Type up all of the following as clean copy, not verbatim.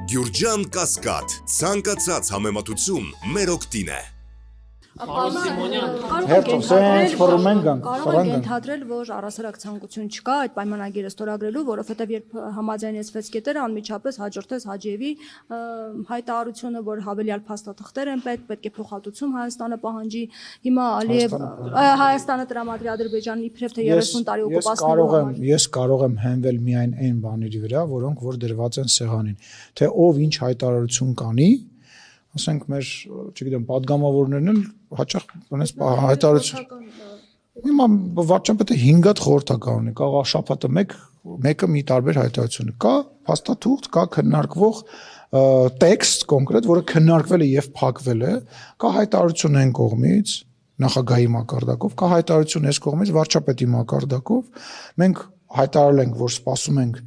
Գյուրջան Կասկադ, ցանկացած համեմատություն մեր օգտին է։ Կարող ենք ենթադրել, որ առասարակ ցանկություն չկա այդ պայմանագիրը ստորագրելու, որովհետև երբ համաձայնեցվեց կետերը, անմիջապես հաջորդեց Հաջիևի հայտարարությունը, որ հավելյալ փաստաթղթեր են պետք է փոխհատուցում Հայաստանը պահանջի։ Հիմա Հայաստանը տրամադրի Ադրբեջանին իբրև թե 30 տարի օկուպացնելու համար։ Ես կարող եմ հենվել միայն այն բաների վրա, որոնք որ դրված են սեղանին, թե ով ինչ հայտարարություն կանի, ասենք մեր, չգիտեմ, падգամավորներն էլ հաճախ ունես հայտարարություն։ Հիմա վարչապետը 5 հատ խորհրդական ունի, կա շաբաթը մեկը մի տարբեր հայտարարություն, կա փաստաթուղթ, կա քննարկվող տեքստ կոնկրետ, որը քննարկվել է եւ փակվել է, կա հայտարարություն այն կողմից, նախագահի մակարդակով, կա հայտարարություն այս կողմից վարչապետի մակարդակով, մենք հայտարարել ենք, որ սպասում ենք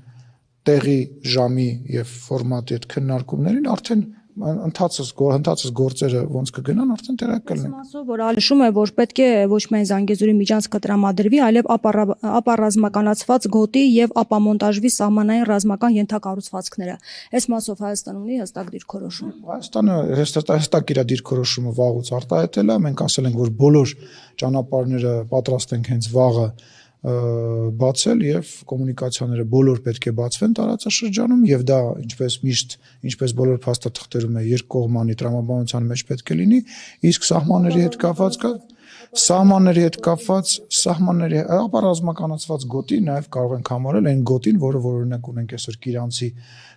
տեղի, ժամի եւ ֆորմատի այդ քննարկումներին, արդեն ընթացս գործերը ոնց կգնան, արդեն տեղակ կլինեն։ Ասում որ ալշում է, որ պետք է ոչ միայն Զանգեզուրի միջանցքը տրամադրվի, այլև ապառազմականացված գոտի եւ ապամոնտաժվի սահմանային ռազմական ենթակառուցվածքները։ Այս մասով Հայաստանը ունի հստակ դիրքորոշում։ Հայաստանը հստակ իր դիրքորոշումը վաղուց արտահայտել է, մենք ասել ենք, որ բոլոր ճանապարհները պատրաստ ենք հենց վաղը բացել եւ կոմունիկացիաները բոլոր պետք է բացվեն տարածաշրջանում եւ դա ինչպես միշտ ինչպես բոլոր փաստաթղթերում է երկկողմանի տրամաբանության մեջ պետք է լինի, իսկ սահմանների հետ կապված ապառազմականացված գոտի նաեւ կարող ենք համարել այն գոտին, որը օրինակ ունենք այսօր Կիրանցի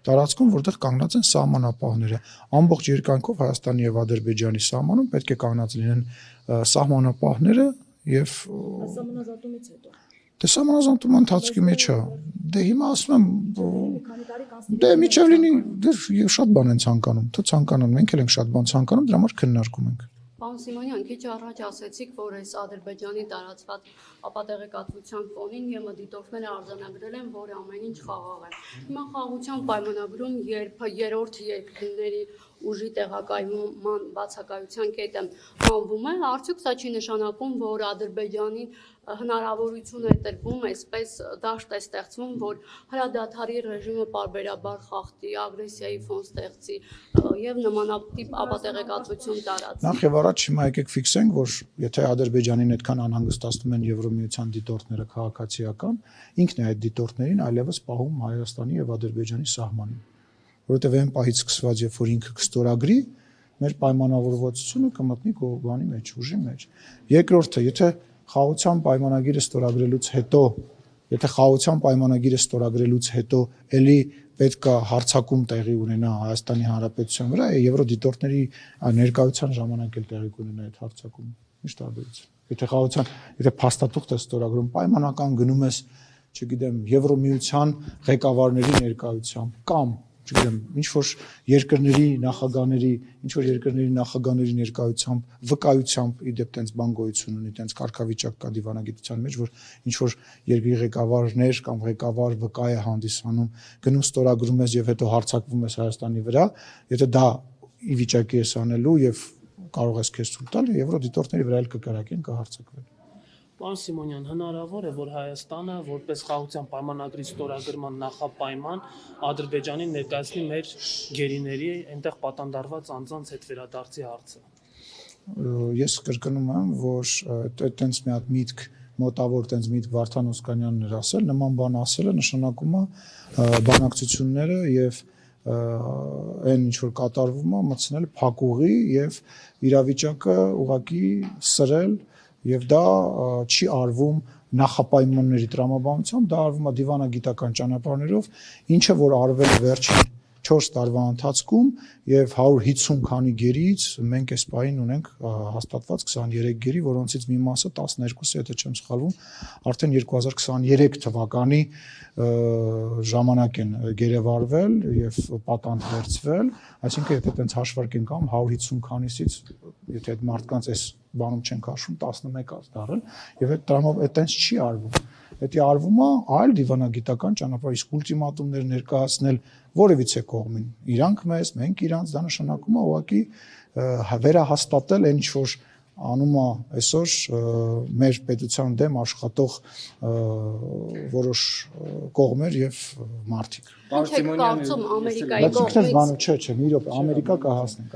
տարածքում, որտեղ կանգնած են սահմանապահները։ Ամբողջ երկայնքով Հայաստանի եւ Ադրբեջանի սահմանում պետք է կանգնած լինեն սահմանապահները եւ Սահմանազատումից հետո Դե սահմանազատումը ընթացքի մեջ է։ Դե հիմա ասում եմ, դե միջև լինի, դեռ շատ բան են ցանկանում, թե ցանկանում, մենք էլ ենք շատ բան ցանկանում, դրա համար քննարկում ենք։ Պարոն Սիմոնյան, քիչ առաջ ասացիք, որ այս Ադրբեջանի տարածված ապատեղեկատվության ֆոնին ԵՄ դիտորդները արձանագրել են, որ ամեն ինչ խաղաղ է։ Հիմա խաղաղության պայմանագրում, երբ երրորդ երկրների ուժի տեղակայման բացակայության կետը հանվում է, արդյոք սա չի նշանակում, որ Ադրբեջանին հնարավորություն է տրվում, այսպես դաշտ է ստեղծվում, որ հրադադարի ռեժիմը պարբերաբար խախտի, ագրեսիայի ֆոն ստեղծի եւ նմանատիպ ապատեղեկատվություն տարածի։ Նախ եւ առաջ հիմա եկեք ֆիքսենք, որ եթե Ադրբեջանին այդքան անհանգստացնում են Եվրոմիության դիտորդները քաղաքացիական, ինքն է այդ դիտորդներին այլևս պահում Հայաստանի եւ Ադրբեջանի սահմանին, որովհետեւ այն պահից սկսված, երբ որ ինքը կստորագրի, մեր պայմանավորվածությունը կմտնի գողբանի մեջ, ուժի մեջ։ Երկրորդը, եթե խաղաղության պայմանագիրը ստորագրելուց հետո էլի պետք է հարձակում տեղի ունենա Հայաստանի Հանրապետության վրա, եվրոդիտորդների ներկայության ժամանակ էլ տեղի կունենա այդ հարձակումը։ Ինչ տարբերություն։ Եթե փաստաթուղթ է ստորագրում, պայմանական գնում ես, չգիտեմ, Եվրոմիության ղեկավարների ներկայությամբ կամ չգիտեմ, ինչ որ երկրների նախագահների ներկայությամբ, վկայությամբ իդեպ տենց բան գոյություն ունի, տենց կարգավիճակ կա դիվանագիտության մեջ, որ ինչ որ երկրի ղեկավարներ կամ ղեկավար վկա է հանդիսանում, գնում ստորագրում ես եւ հետո հարձակվում ես Հայաստանի վրա, եթե դա ի վիճակի ես անելու եւ կարող ես քեզ ցույց տալ, եվրոդիտորդների վրա էլ կկրակեն, կհարձակվեն։ Պարոն Սիմոնյան, հնարավոր է, որ Հայաստանը որպես խաղաղության պայմանագրի ստորագրման նախապայման Ադրբեջանին ներկայացնի մեր գերիների այնտեղ պատանդարված անձանց հետ վերադարձի հարցը։ Ես կրկնում եմ, որ այդտենց մի հատ միտք մոտավոր տենց միտք Վարդան Օսկանյանն էր ասել, նման բան ասելը նշանակում է բանակցությունները եւ այն ինչ որ կատարվում է մտցնել փակուղի եւ իրավիճակը ուղղակի սրել եւ դա չի արվում նախապայմանների տրամաբանությամբ, դա արվում է դիվանագիտական ճանապարհներով, ինչը որ արվել է վերջին 4 տարվա ընթացքում եւ 150 քանի գերից մենք այս պահին ունենք հաստատված 23 գերի, որոնցից մի մասը 12-ը, եթե չեմ սխալվում, արդեն 2023 թվականի ժամանակ են գերեվարվել եւ պատանդ վերցվել, այսինքն եթե այդպես հաշվարկենք կամ 150 քանիսից, եթե այդ մարդկանց այս բանում չենք հաշվում 11 դարել եւ այդտենց չի արվում։ Դա արվում է այլ դիվանագիտական ճանապարհ, իսկ ուլտիմատումներ ներկայացնել որևիցե կողմին, իրանք մեզ, մենք իրանց, դա նշանակում է ուղղակի վերահաստատել այն ինչ որ անում է այսօր մեր պետության դեմ աշխատող որոշ կողմեր եւ մարդիկ։ Ինչ եք կարծում Ամերիկայի Բայց ինքնես կողմից բանը չէ, մի րոպե, Ամերիկա կհասնենք,